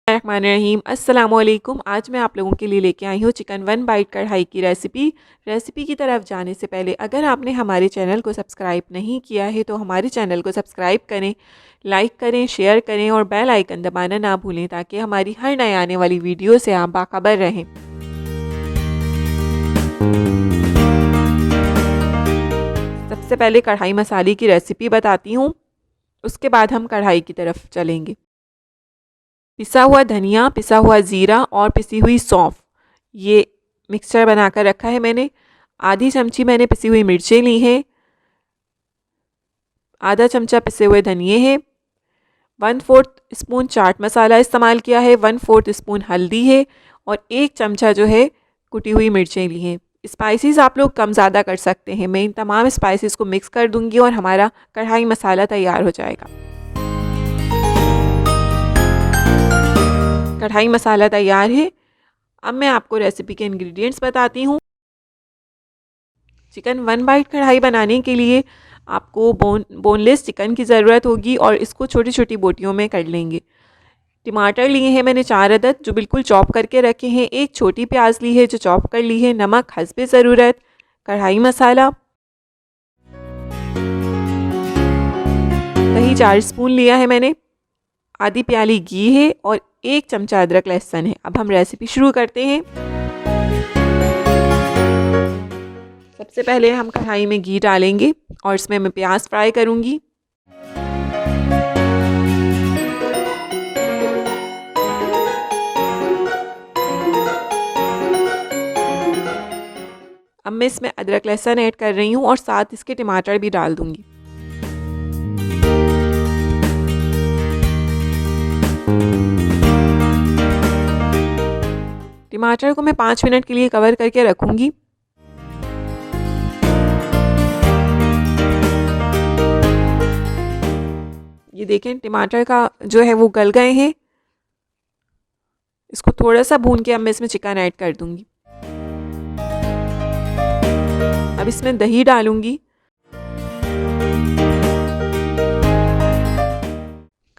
रहीम अस्सलामुअलैकुम। आज मैं आप लोगों के लिए लेके आई हूँ चिकन 1 बाइट कढ़ाई की रेसिपी की तरफ जाने से पहले अगर आपने हमारे चैनल को सब्सक्राइब नहीं किया है तो हमारे चैनल को सब्सक्राइब करें, लाइक करें, शेयर करें और बेल आइकन दबाना ना भूलें ताकि हमारी हर नए आने वाली वीडियो से आप बाखबर रहें। सबसे पहले कढ़ाई मसाले की रेसिपी बताती हूँ, उसके बाद हम कढ़ाई की तरफ चलेंगे। पिसा हुआ धनिया, पिसा हुआ ज़ीरा और पिसी हुई सौंफ, ये मिक्सचर बनाकर रखा है मैंने। आधी चमची मैंने पिसी हुई मिर्चें ली हैं, आधा चमचा पिसे हुए धनिए हैं, 1/4 स्पून चाट मसाला इस्तेमाल किया है, 1/4 स्पून हल्दी है और 1 चमचा जो है कुटी हुई मिर्चें ली हैं। स्पाइसेस आप लोग कम ज़्यादा कर सकते हैं। मैं इन तमाम स्पाइसेस को मिक्स कर दूंगी और हमारा कढ़ाई मसाला तैयार हो जाएगा। कढ़ाई मसाला तैयार है। अब मैं आपको रेसिपी के इंग्रेडिएंट्स बताती हूँ। चिकन 1 बाइट कढ़ाई बनाने के लिए आपको बोनलेस चिकन की ज़रूरत होगी और इसको छोटी छोटी बोटियों में कर लेंगे। टमाटर लिए हैं मैंने 4 अदद जो बिल्कुल चॉप करके रखे हैं। 1 छोटी प्याज ली है जो चॉप कर ली है। नमक हस्बे ज़रूरत। कढ़ाई मसाला, दही 4 स्पून लिया है मैंने। आधी प्याली घी है और 1 चमचा अदरक लहसुन है। अब हम रेसिपी शुरू करते हैं। सबसे पहले हम कढ़ाई में घी डालेंगे और इसमें मैं प्याज फ्राई करूंगी। अब मैं इसमें अदरक लहसुन ऐड कर रही हूँ और साथ इसके टमाटर भी डाल दूंगी। टमाटर को मैं 5 मिनट के लिए कवर करके रखूंगी। ये देखें टमाटर का जो है वो गल गए हैं। इसको थोड़ा सा भून के अब मैं इसमें चिकन ऐड कर दूंगी। अब इसमें दही डालूंगी।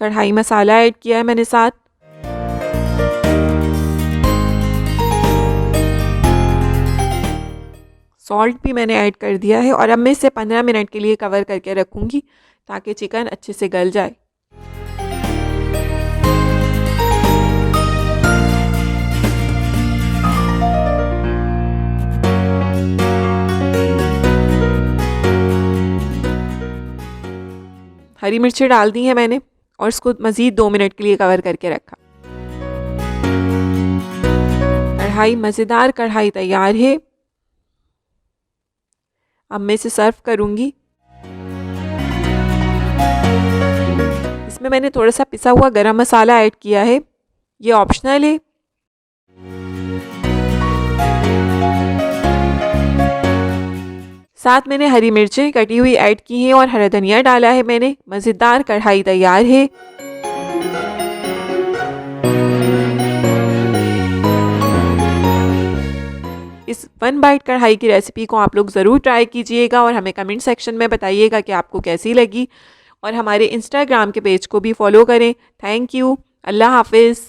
कढ़ाई मसाला ऐड किया है मैंने साथ। सॉल्ट भी मैंने ऐड कर दिया है और अब मैं इसे 15 मिनट के लिए कवर करके रखूंगी ताकि चिकन अच्छे से गल जाए। हरी मिर्ची डाल दी है मैंने और इसको मज़ीद 2 मिनट के लिए कवर करके रखा। कढ़ाई मज़ेदार कढ़ाई तैयार है। अब मैं इसे सर्व करूंगी। इसमें मैंने थोड़ा सा पिसा हुआ गरम मसाला ऐड किया है, ये ऑप्शनल है। साथ मैंने हरी मिर्चें कटी हुई ऐड की हैं और हरा धनिया डाला है मैंने। मज़ेदार कढ़ाई तैयार है। इस 1 बाइट कढ़ाई की रेसिपी को आप लोग ज़रूर ट्राई कीजिएगा और हमें कमेंट सेक्शन में बताइएगा कि आपको कैसी लगी और हमारे इंस्टाग्राम के पेज को भी फॉलो करें। Thank you. अल्लाह हाफिज़।